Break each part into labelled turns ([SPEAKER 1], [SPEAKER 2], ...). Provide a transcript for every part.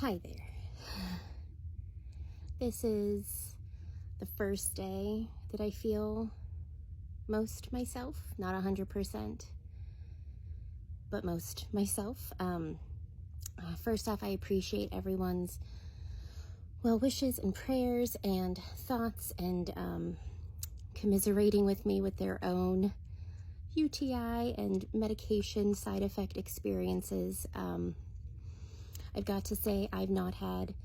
[SPEAKER 1] Hi there. This is the first day that I feel most myself, not 100%, but most myself. First off, I appreciate everyone's well wishes and prayers and thoughts and commiserating with me with their own UTI and medication side effect experiences. I've got to say I've not had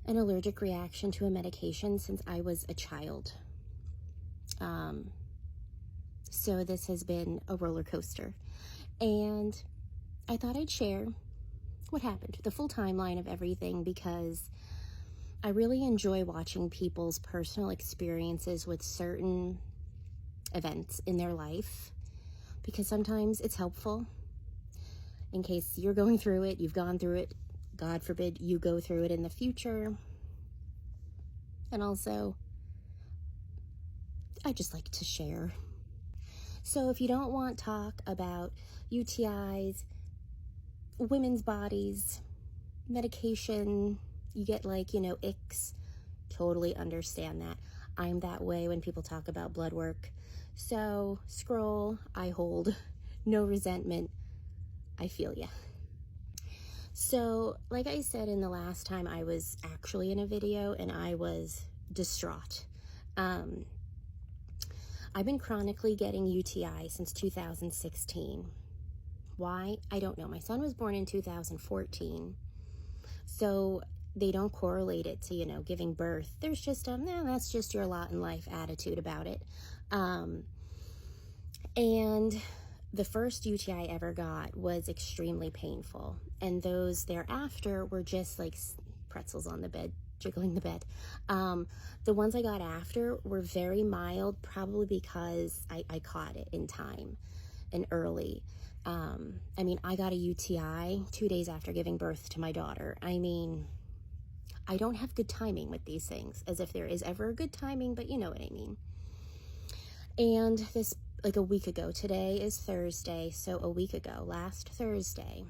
[SPEAKER 1] an allergic reaction to a medication since I was a child. So this has been a roller coaster. And I thought I'd share what happened, the full timeline of everything, because I really enjoy watching people's personal experiences with certain events in their life, because sometimes it's helpful in case you're going through it, you've gone through it, God forbid you go through it in the future. And also, I just like to share. So if you don't want talk about UTIs, women's bodies, medication, you get icks, totally understand that. I'm that way when people talk about blood work. So scroll, I hold, no resentment, I feel ya. So, like I said in the last time I was actually in a video, and I was distraught. I've been chronically getting UTI since 2016. Why? I don't know. My son was born in 2014. So they don't correlate it to, giving birth. There's just, that's just your lot in life attitude about it. And the first UTI I ever got was extremely painful. And those thereafter were just like pretzels on the bed, jiggling the bed. The ones I got after were very mild, probably because I caught it in time and early. I got a UTI 2 days after giving birth to my daughter. I don't have good timing with these things, as if there is ever a good timing, but you know what I mean. And this, like a week ago, today is Thursday, so a week ago, last Thursday,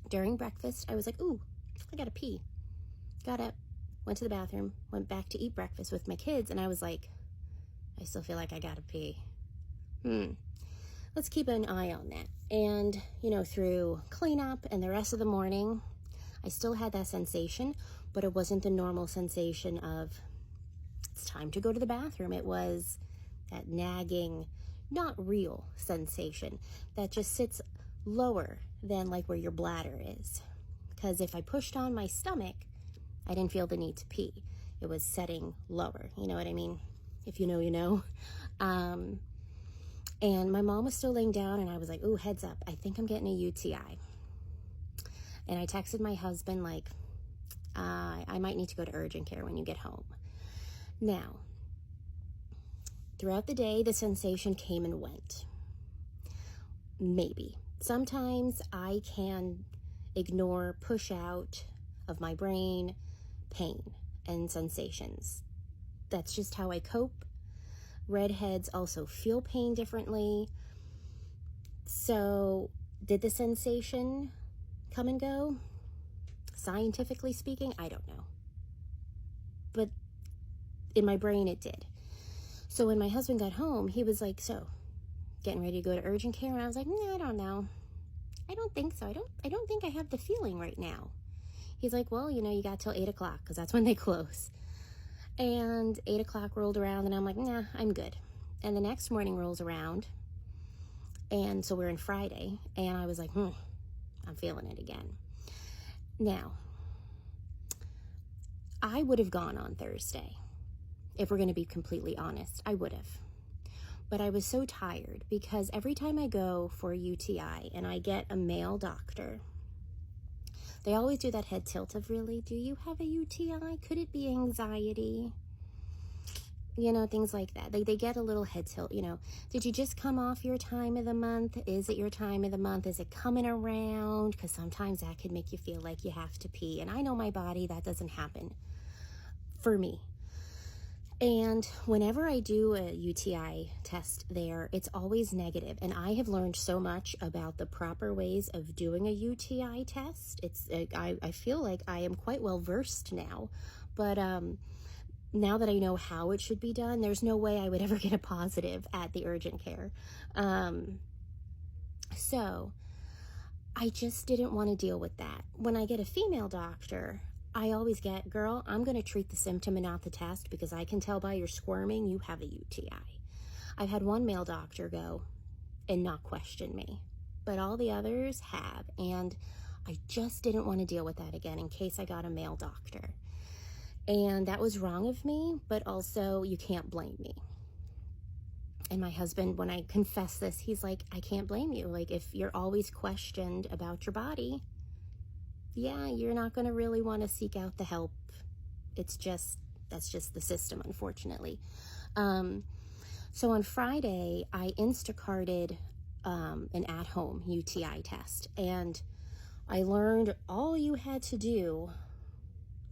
[SPEAKER 1] during breakfast, I was like, ooh, I gotta pee. Got up, went to the bathroom, went back to eat breakfast with my kids, and I was like, I still feel like I gotta pee. Let's keep an eye on that. And, through cleanup and the rest of the morning, I still had that sensation, but it wasn't the normal sensation of, it's time to go to the bathroom. It was that nagging, not real sensation that just sits lower than like where your bladder is. Because if I pushed on my stomach, I didn't feel the need to pee. It was setting lower. You know what I mean? If you know, you know. And my mom was still laying down, and I was like, ooh, heads up, I think I'm getting a UTI. And I texted my husband, like, I might need to go to urgent care when you get home. Now, throughout the day, the sensation came and went. Maybe. Sometimes I can ignore, push out of my brain pain and sensations. That's just how I cope. Redheads also feel pain differently. So, did the sensation come and go? Scientifically speaking, I don't know. But in my brain, it did. So when my husband got home, he was like, so, getting ready to go to urgent care? And I was like, I don't know. I don't think so. I don't think I have the feeling right now. He's like, well, you got till 8 o'clock, because that's when they close. And 8 o'clock rolled around, and I'm like, nah, I'm good. And the next morning rolls around, and so we're in Friday, and I was like, I'm feeling it again. Now, I would have gone on Thursday. If we're going to be completely honest, I would have. But I was so tired, because every time I go for a UTI and I get a male doctor, they always do that head tilt of, really, do you have a UTI? Could it be anxiety? Things like that. They get a little head tilt, Did you just come off your time of the month? Is it your time of the month? Is it coming around? Because sometimes that could make you feel like you have to pee. And I know my body, that doesn't happen for me. And whenever I do a UTI test there, it's always negative. And I have learned so much about the proper ways of doing a UTI test. I feel like I am quite well versed now. But now that I know how it should be done, there's no way I would ever get a positive at the urgent care. So I just didn't want to deal with that. When I get a female doctor, I always get, girl, I'm going to treat the symptom and not the test because I can tell by your squirming you have a UTI. I've had one male doctor go and not question me, but all the others have, and I just didn't want to deal with that again in case I got a male doctor. And that was wrong of me, but also you can't blame me. And my husband, when I confess this, he's like, I can't blame you. Like, if you're always questioned about your body, yeah, you're not going to really want to seek out the help. That's just the system, unfortunately. So on Friday, I Instacarted an at-home UTI test, and I learned all you had to do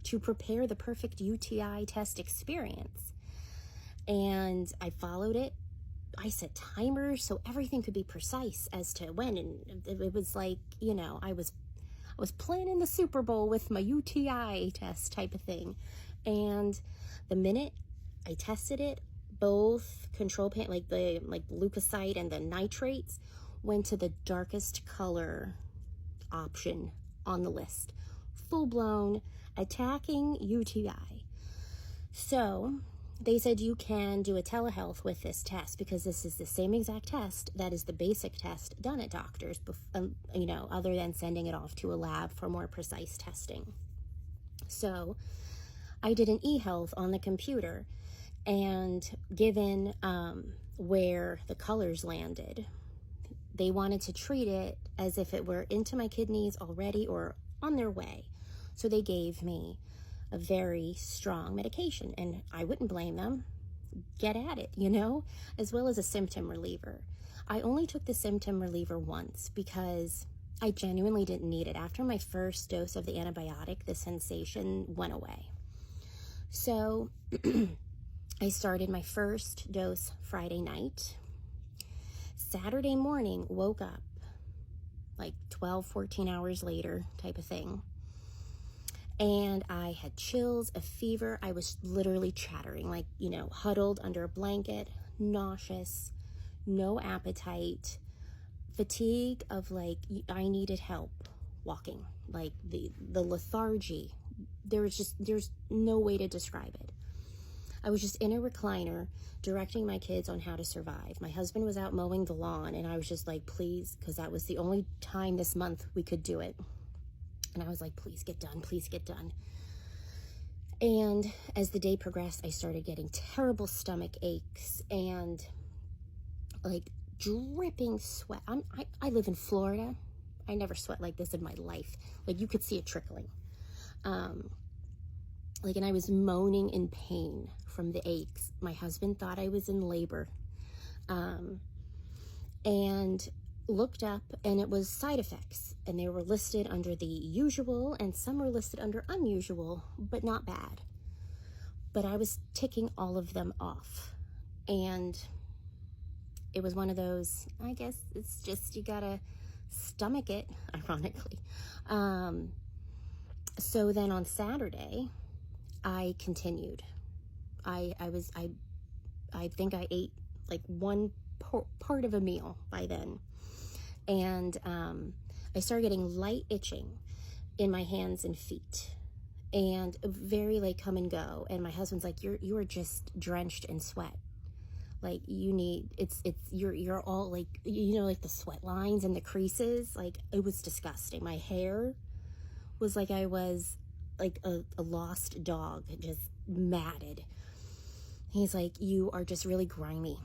[SPEAKER 1] to prepare the perfect UTI test experience. And I followed it. I set timers so everything could be precise as to when, and it was like, I was planning the Super Bowl with my UTI test type of thing. And the minute I tested it, both control pan, like leukocyte and the nitrates, went to the darkest color option on the list. Full-blown attacking UTI. So they said you can do a telehealth with this test because this is the same exact test that is the basic test done at doctors, other than sending it off to a lab for more precise testing. So I did an e-health on the computer, and given where the colors landed, they wanted to treat it as if it were into my kidneys already or on their way. So they gave me a very strong medication, and I wouldn't blame them. Get at it, as well as a symptom reliever. I only took the symptom reliever once because I genuinely didn't need it. After my first dose of the antibiotic, the sensation went away. So I started my first dose Friday night. Saturday morning, woke up like 12, 14 hours later type of thing. And I had chills, a fever. I was literally chattering, huddled under a blanket, nauseous, no appetite, fatigue of I needed help walking, the lethargy. There's no way to describe it. I was just in a recliner directing my kids on how to survive. My husband was out mowing the lawn, and I was just like, please, because that was the only time this month we could do it. And I was like, please get done, please get done. And as the day progressed, I started getting terrible stomach aches and dripping sweat. I live in Florida. I never sweat like this in my life. You could see it trickling. And I was moaning in pain from the aches. My husband thought I was in labor. And looked up, and it was side effects, and they were listed under the usual, and some were listed under unusual, but not bad. But I was ticking all of them off, and it was one of those, I guess it's just, you gotta stomach it, ironically. So then on Saturday, I continued. I think I ate one part of a meal by then. And I started getting light itching in my hands and feet, and very come and go. And my husband's like, you are just drenched in sweat. You're all the sweat lines and the creases. It was disgusting. My hair was I was a lost dog, just matted. He's like, you are just really grimy.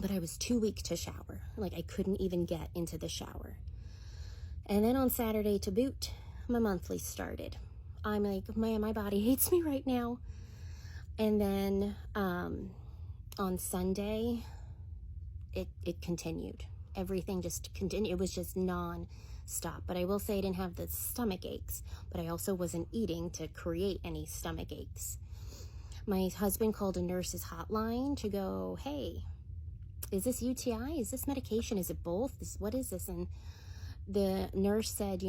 [SPEAKER 1] But I was too weak to shower. I couldn't even get into the shower. And then on Saturday to boot, my monthly started. I'm like, man, my body hates me right now. And then on Sunday, it continued. Everything just continued. It was just non-stop. But I will say I didn't have the stomach aches, but I also wasn't eating to create any stomach aches. My husband called a nurse's hotline to go, hey, is this UTI? Is this medication? Is it both? What is this? And the nurse said,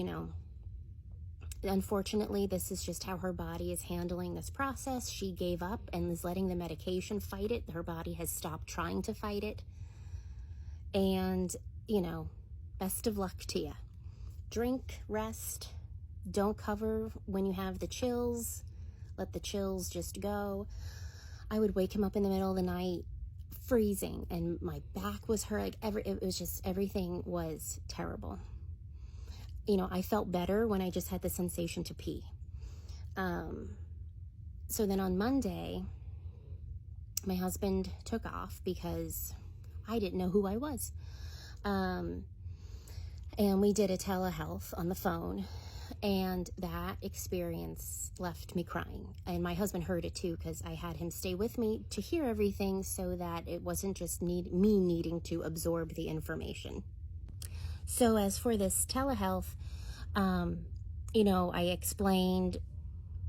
[SPEAKER 1] unfortunately, this is just how her body is handling this process. She gave up and is letting the medication fight it. Her body has stopped trying to fight it. And, best of luck to you. Drink, rest, don't cover when you have the chills. Let the chills just go. I would wake him up in the middle of the night, freezing, and my back was hurt. It was just, everything was terrible. I felt better when I just had the sensation to pee. So then on Monday, my husband took off because I didn't know who I was. And we did a telehealth on the phone, and that experience left me crying. And my husband heard it too, because I had him stay with me to hear everything so that it wasn't just me needing to absorb the information. So as for this telehealth, I explained,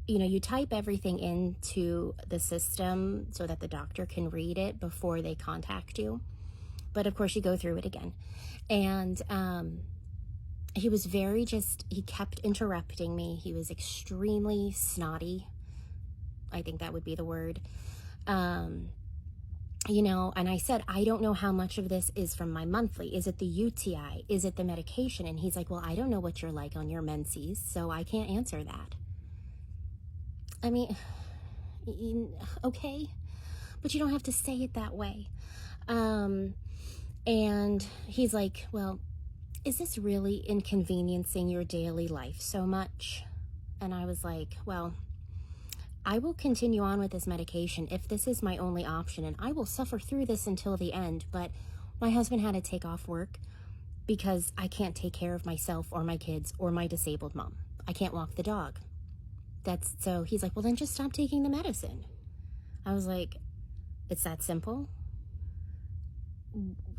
[SPEAKER 1] you type everything into the system so that the doctor can read it before they contact you. But of course you go through it again. And he was he kept interrupting me. He was extremely snotty. I think that would be the word. And I said, I don't know how much of this is from my monthly. Is it the UTI? Is it the medication? And he's like, well, I don't know what you're like on your menses, so I can't answer that. I mean, okay, but you don't have to say it that way. And he's like, well, is this really inconveniencing your daily life so much? And I was like, well, I will continue on with this medication if this is my only option, and I will suffer through this until the end. But my husband had to take off work because I can't take care of myself or my kids or my disabled mom. I can't walk the dog. So he's like, well, then just stop taking the medicine. I was like, it's that simple?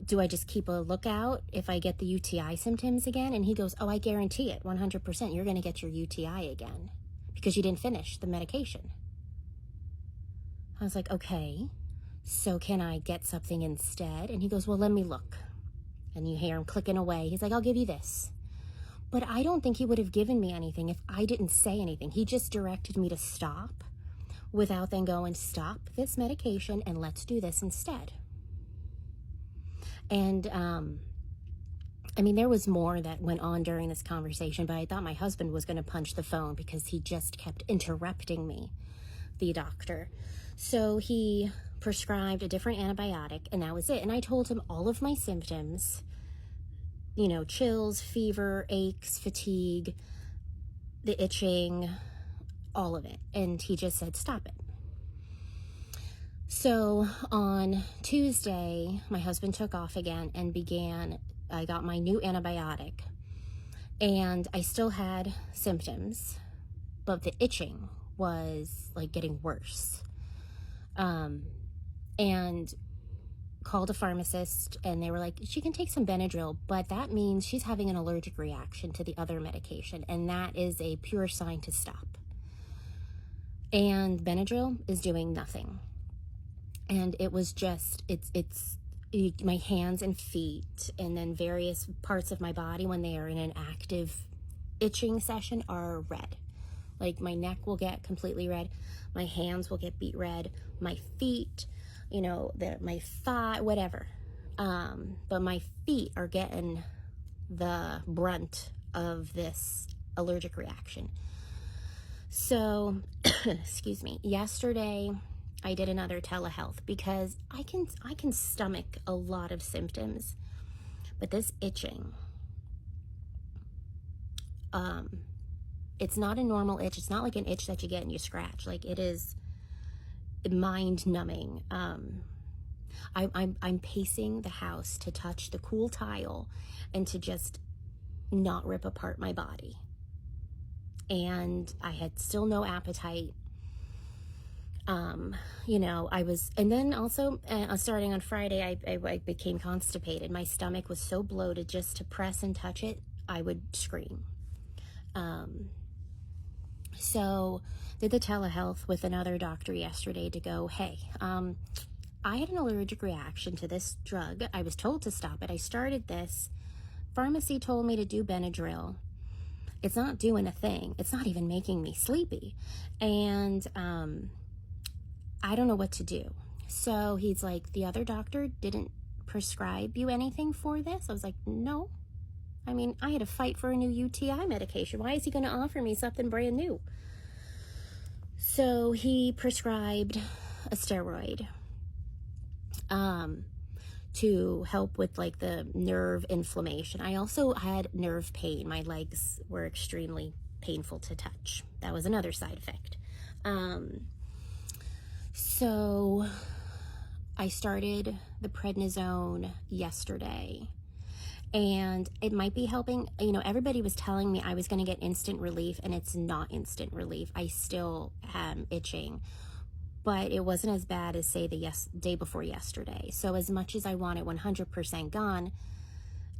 [SPEAKER 1] Do I just keep a lookout if I get the UTI symptoms again? And he goes, oh, I guarantee it, 100%, you're going to get your UTI again because you didn't finish the medication. I was like, okay, so can I get something instead? And he goes, well, let me look. And you hear him clicking away. He's like, I'll give you this. But I don't think he would have given me anything if I didn't say anything. He just directed me to stop without then going, stop this medication and let's do this instead. And, there was more that went on during this conversation, but I thought my husband was going to punch the phone because he just kept interrupting me, the doctor. So he prescribed a different antibiotic, and that was it. And I told him all of my symptoms, chills, fever, aches, fatigue, the itching, all of it. And he just said, stop it. So on Tuesday, my husband took off again and I got my new antibiotic, and I still had symptoms, but the itching was like getting worse. And called a pharmacist, and they were like, she can take some Benadryl, but that means she's having an allergic reaction to the other medication, and that is a pure sign to stop. And Benadryl is doing nothing. And it was just, my hands and feet, and then various parts of my body when they are in an active itching session are red. Like my neck will get completely red, my hands will get beet red, my feet, my thigh, whatever. But my feet are getting the brunt of this allergic reaction. So, excuse me, yesterday I did another telehealth because I can stomach a lot of symptoms, but this itching, it's not a normal itch. It's not like an itch that you get and you scratch. Like, it is mind numbing. I'm pacing the house to touch the cool tile and to just not rip apart my body. And I had still no appetite. And then also starting on Friday, I became constipated. My stomach was so bloated, just to press and touch it, I would scream. So did the telehealth with another doctor yesterday to go, hey, I had an allergic reaction to this drug. I was told to stop it. I started this. Pharmacy told me to do Benadryl. It's not doing a thing. It's not even making me sleepy. And I don't know what to do. So he's like, the other doctor didn't prescribe you anything for this? I was like, no. I mean, I had to fight for a new UTI medication. Why is he going to offer me something brand new? So he prescribed a steroid to help with like the nerve inflammation. I also had nerve pain. My legs were extremely painful to touch. That was another side effect. So I started the prednisone yesterday, and it might be helping. You know, everybody was telling me I was going to get instant relief, and it's not instant relief. I still am itching, but it wasn't as bad as, say, the day before yesterday. So as much as I want it 100% gone,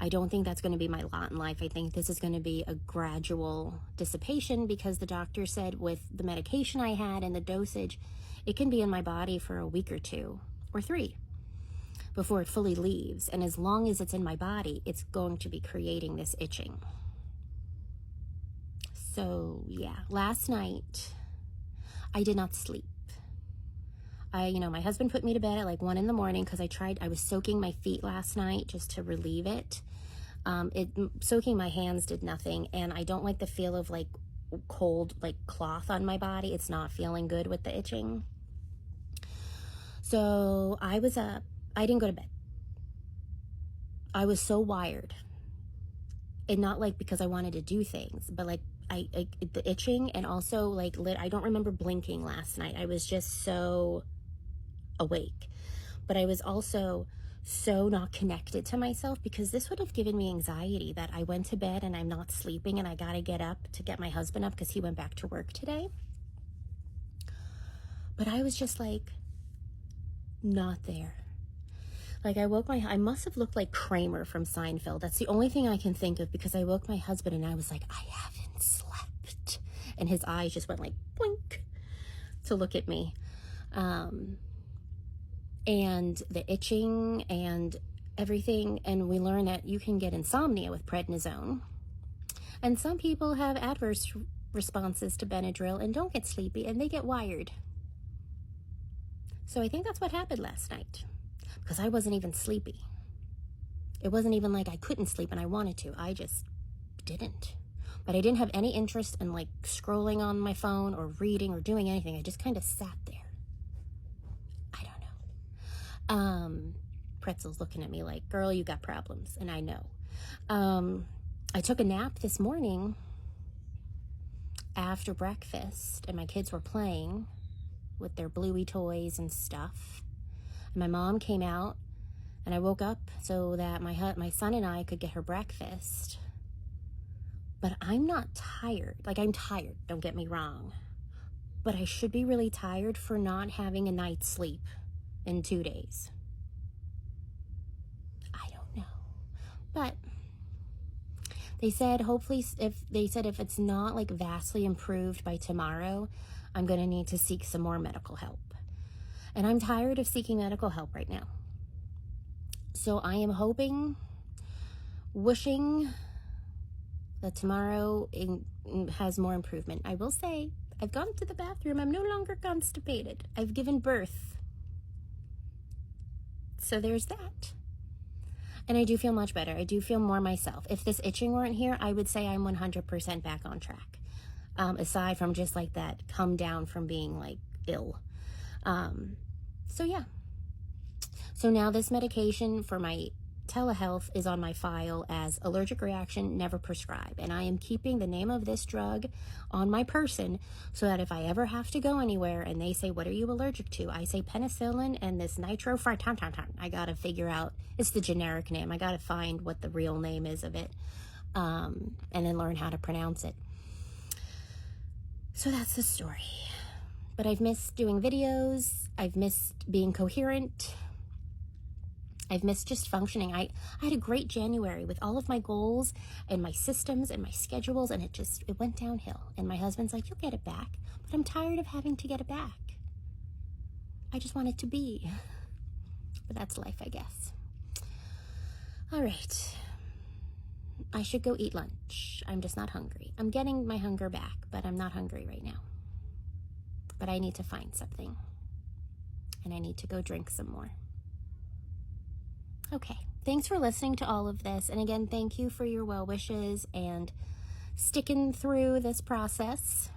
[SPEAKER 1] I don't think that's going to be my lot in life. I think this is going to be a gradual dissipation, because the doctor said with the medication I had and the dosage, it can be in my body for a week or 2 or 3 before it fully leaves. And as long as it's in my body, it's going to be creating this itching. So yeah, last night I did not sleep. My husband put me to bed at like 1 a.m. because I was soaking my feet last night just to relieve it. Soaking my hands did nothing, and I don't like the feel of like cold, like cloth on my body. It's not feeling good with the itching. So I was up. I didn't go to bed. I was so wired, and not like because I wanted to do things, but like the itching, and also like I don't remember blinking last night. I was just so awake, but I was also so not connected to myself, because this would have given me anxiety that I went to bed and I'm not sleeping and I got to get up to get my husband up because he went back to work today. But I was just like not there. Like I must have looked like Kramer from Seinfeld. That's the only thing I can think of, because I woke my husband and I was like, I haven't slept. And his eyes just went like blink to look at me. And the itching and everything. And we learned that you can get insomnia with prednisone. And some people have adverse responses to Benadryl and don't get sleepy, and they get wired. So I think that's what happened last night, because I wasn't even sleepy. It wasn't even like I couldn't sleep and I wanted to. I just didn't. But I didn't have any interest in like scrolling on my phone or reading or doing anything. I just kind of sat there. I don't know. Pretzel's looking at me like, girl, you got problems. And I know. I took a nap this morning after breakfast, and my kids were playing with their Bluey toys and stuff. And my mom came out, and I woke up so that my son and I could get her breakfast. But I'm not tired. Like, I'm tired, don't get me wrong. But I should be really tired for not having a night's sleep in 2 days. I don't know. But they said hopefully if it's not like vastly improved by tomorrow, I'm going to need to seek some more medical help. And I'm tired of seeking medical help right now. So I am wishing that tomorrow it has more improvement. I will say, I've gone to the bathroom. I'm no longer constipated. I've given birth. So there's that. And I do feel much better. I do feel more myself. If this itching weren't here, I would say I'm 100% back on track. Aside from just like that come down from being like ill. So yeah. So now this medication for my telehealth is on my file as allergic reaction, never prescribed. And I am keeping the name of this drug on my person so that if I ever have to go anywhere and they say, what are you allergic to? I say penicillin and this nitrofurantoin. I got to figure out, it's the generic name. I got to find what the real name is of it, and then learn how to pronounce it. So that's the story. But I've missed doing videos. I've missed being coherent. I've missed just functioning. I had a great January with all of my goals and my systems and my schedules, and it went downhill. And my husband's like, you'll get it back. But I'm tired of having to get it back. I just want it to be. But that's life, I guess. All right. I should go eat lunch. I'm just not hungry. I'm getting my hunger back, but I'm not hungry right now. But I need to find something. And I need to go drink some more. Okay, thanks for listening to all of this. And again, thank you for your well wishes and sticking through this process.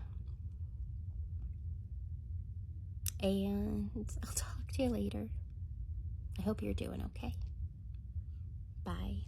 [SPEAKER 1] And I'll talk to you later. I hope you're doing okay. Bye.